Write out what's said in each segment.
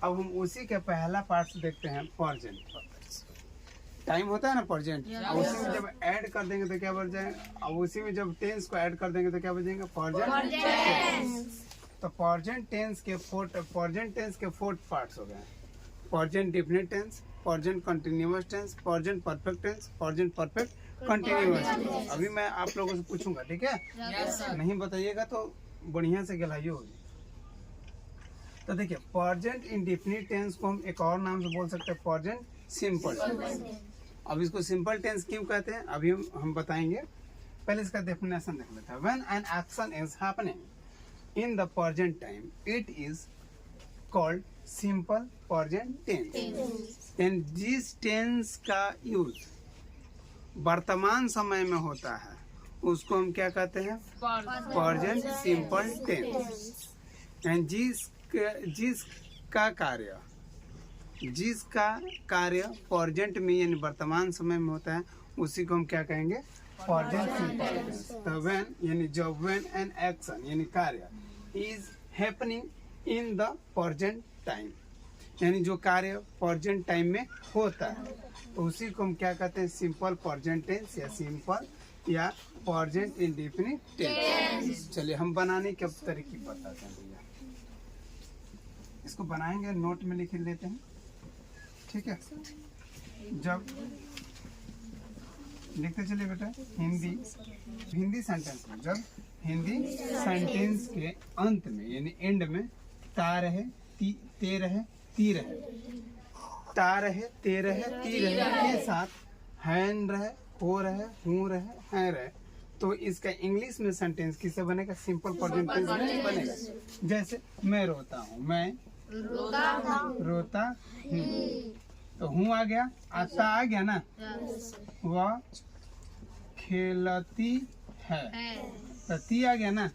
अब हम उसी के पहला पार्ट देखते हैं, प्रेजेंट टाइम होता है ना प्रेजेंट। अब उसी में जब ऐड कर देंगे तो क्या बच जाएगा, अब उसी में जब टेंस को ऐड कर देंगे तो क्या बचेंगे, प्रेजेंट। तो प्रेजेंट टेंस के 4 पार्ट्स हो गए, present definite tense, present continuous tense, present perfect tense, present perfect continuous tense. अभी मैं आप लोगों से पूछूंगा, ठीक है? नहीं बताइएगा तो बढ़िया से गलाई होगी। तो देखिए, प्रेजेंट इंडेफिनिट टेंस को हम एक और नाम से बोल सकते हैं, प्रेजेंट सिंपल टेंस। अब इसको सिंपल टेंस क्यों कहते हैं अभी हम बताएंगे, पहले इसका डेफिनेशन देख लेते हैं। When an action is happening in the present time it is called simple present tense. And जिस टेंस का यूज वर्तमान समय में होता है उसको हम क्या कहते हैं, प्रेजेंट सिंपल टेंस। एंड जिसका कार्य प्रेजेंट में यानी वर्तमान समय में होता है उसी को हम क्या कहेंगे, प्रेजेंट सिंपल टेंस। तो व्हेन यानी जब, व्हेन एन एक्शन यानी कार्य is happening in the present time, यानी जो कार्य प्रेजेंट टाइम में होता है तो उसी को हम क्या कहते हैं, सिंपल प्रेजेंट टेंस या सिंपल या प्रेजेंट इंडेफिनिट टेंस। चलिए हम बनाने के तरीके बताते हैं भैया, इसको बनाएंगे, नोट में लिख लेते हैं, ठीक है? जब लिखते चलिए बेटा, हिंदी सेंटेंस में, जब हिंदी सेंटेंस के अंत में यानी एंड में ता रहे, ते रहे, ती रहे, ता रहे, ते रहे, ती रहे के साथ हैन रहे, हो रहे, हूँ रहे, हैं रहे, तो इसका इंग्लिश में सेंटेंस किससे बनेगा, सिंपल प्रेजेंट टेंस बनेगा। जैसे मैं रोता हूँ, मैं रोता हूँ, तो हूँ आ गया, आता आ गया ना। वह खेलती है, तो ती आ गया ना।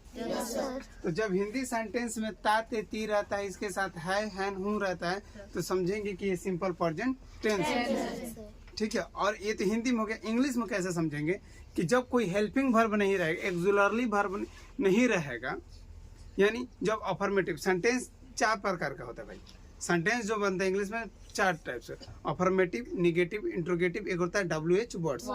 तो जब हिंदी सेंटेंस में ता ते ती रहता है, इसके साथ है, हैन, हूँ रहता है, तो समझेंगे कि ये सिंपल प्रेजेंट टेंस है, ठीक है? और ये तो हिंदी में हो गया। इंग्लिश में कैसे समझेंगे कि जब कोई हेल्पिंग वर्ब नहीं रहेगा, एक्सुलरली वर्ब नहीं रहेगा, यानी जब अफर्मेटिव सेंटेंस 4 प्रकार का होता है भाई। सेंटेंस जो बनता है इंग्लिश में 4 टाइप से, अफर्मेटिव, निगेटिव, इंट्रोगेटिव, एक होता है WH वर्ड्स।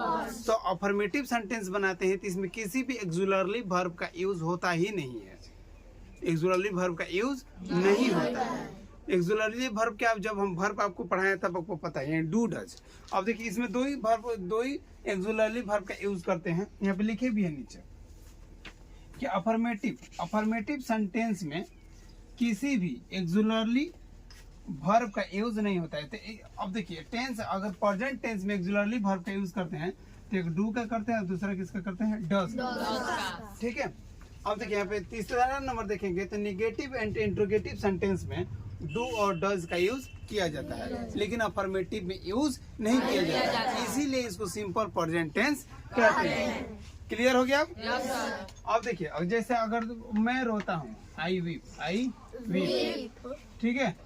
तो अफर्मेटिव सेंटेंस बनाते हैं तो इसमें किसी भी एक्सुलरली वर्ब का यूज होता ही नहीं है, एक्सुलरली वर्ब का यूज नहीं होता है। एक्सुलरली वर्ब क्या, जब हम वर्ब आपको पढ़ाए तब आपको पता है, डू डज। अब देखिए इसमें दो ही एक्सुलरली वर्ब का यूज करते हैं, यहाँ पे लिखे भी है नीचे कि अफर्मेटिव सेंटेंस में किसी भी एक्सुलरली वर्ब का यूज नहीं होता है। तो अब देखिए टेंस, अगर प्रेजेंट टेंस में एक्सुलरली वर्ब का यूज करते हैं तो एक डू का करते हैं और दूसरा किसका करते हैं, डज का, ठीक है? अब देखिए यहाँ पे तीसरा नंबर देखेंगे तो निगेटिव एंड इंट्रोगेटिव सेंटेंस में डू और डज का यूज किया जाता है, लेकिन अफर्मेटिव में यूज नहीं किया जाता है, इसीलिए इसको सिंपल प्रेजेंट टेंस कहते हैं। क्लियर हो गया? अब देखिए, अब जैसे अगर मैं रोता हूँ, आई वीप, ठीक है?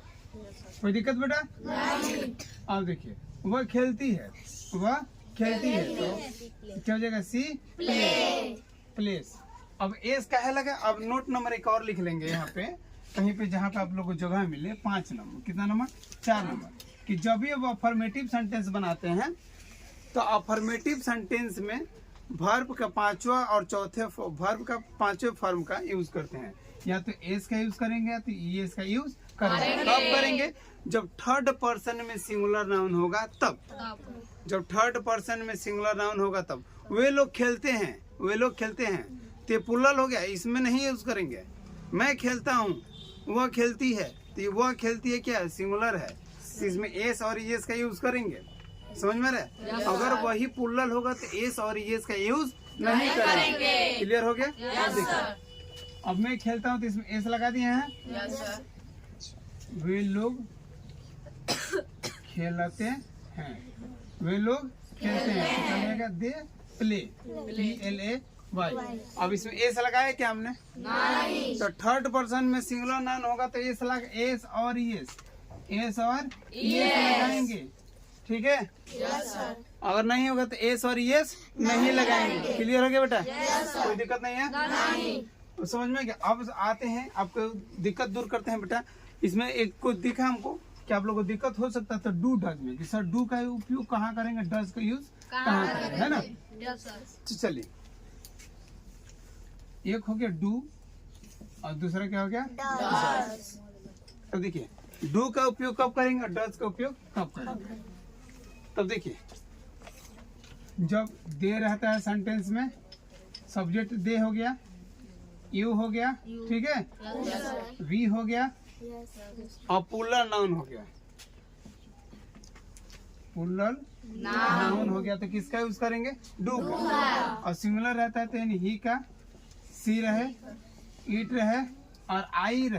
कोई दिक्कत बेटा? अब देखिए वह खेलती है, तो क्या हो जाएगा, सी प्लेस। अब एस का है लगा। अब नोट नंबर एक और लिख लेंगे यहाँ पे, कहीं पे जहाँ पे आप लोगों को जगह मिले, 5 नंबर, कितना नंबर, 4 नंबर, कि जब भी अब अफर्मेटिव सेंटेंस बनाते हैं तो अफर्मेटिव सेंटेंस में वर्ब का 5वां और चौथे वर्ब का 5वें फॉर्म का यूज करते हैं, या तो एस का यूज करेंगे या तो ईएस का यूज करेंगे। कब करेंगे? जब थर्ड पर्सन में सिंगुलर नाउन होगा तब। जब थर्ड पर्सन में सिंगुलर नाउन होगा तब। वे लोग खेलते हैं, ते प्लुरल हो गया, इसमें नहीं यूज करेंगे। मैं खेलता हूँ, वह खेलती है, तो वह खेलती है क्या, सिंगुलर है, इसमें एस और ईएस का यूज करेंगे। समझ में रहे? अगर वही प्लुरल होगा तो एस और ईएस का यूज नहीं करेंगे। क्लियर हो गया? अब देखिए, अब मैं खेलता हूँ तो इसमें एस लगा दिए हैं। वे लोग खेलते हैं, वे लोग खेलते हैं, दे प्ले, PLAY। अब इसमें एस लगाया क्या हमने? नहीं। तो थर्ड पर्सन में सिंगुलर नाउन होगा तो एस और ईएस लगाएंगे, ठीक है? अगर नहीं होगा तो एस और ईएस नहीं लगाएंगे। क्लियर हो गया बेटा? कोई दिक्कत नहीं है? नहीं। तो समझ में क्या? अब आते हैं, आपको दिक्कत दूर करते हैं बेटा। इसमें एक को दिखा हमको कि आप लोगों को दिक्कत हो सकता है तो डू डज में कि सर डू का उपयोग कहाँ करेंगे, डज का यूज कहाँ करेंगे, है ना। तो चलिए एक हो गया डू और दूसरा क्या हो गया डज। तो देखिए डू का उपयोग कब करेंगे और डज का उपयोग कब करेंगे। तब देखिए जब दे रहता है सेंटेंस में, सब्जेक्ट दे हो गया, यू हो गया, ठीक है, वी हो गया और पुलर नाउन हो गया। पुलर नाउन हो गया तो किसका यूज करेंगे, डू का। और सिंगुलर रहता है तो यानी ही का, सी रहे, इट रहे और आई रहे।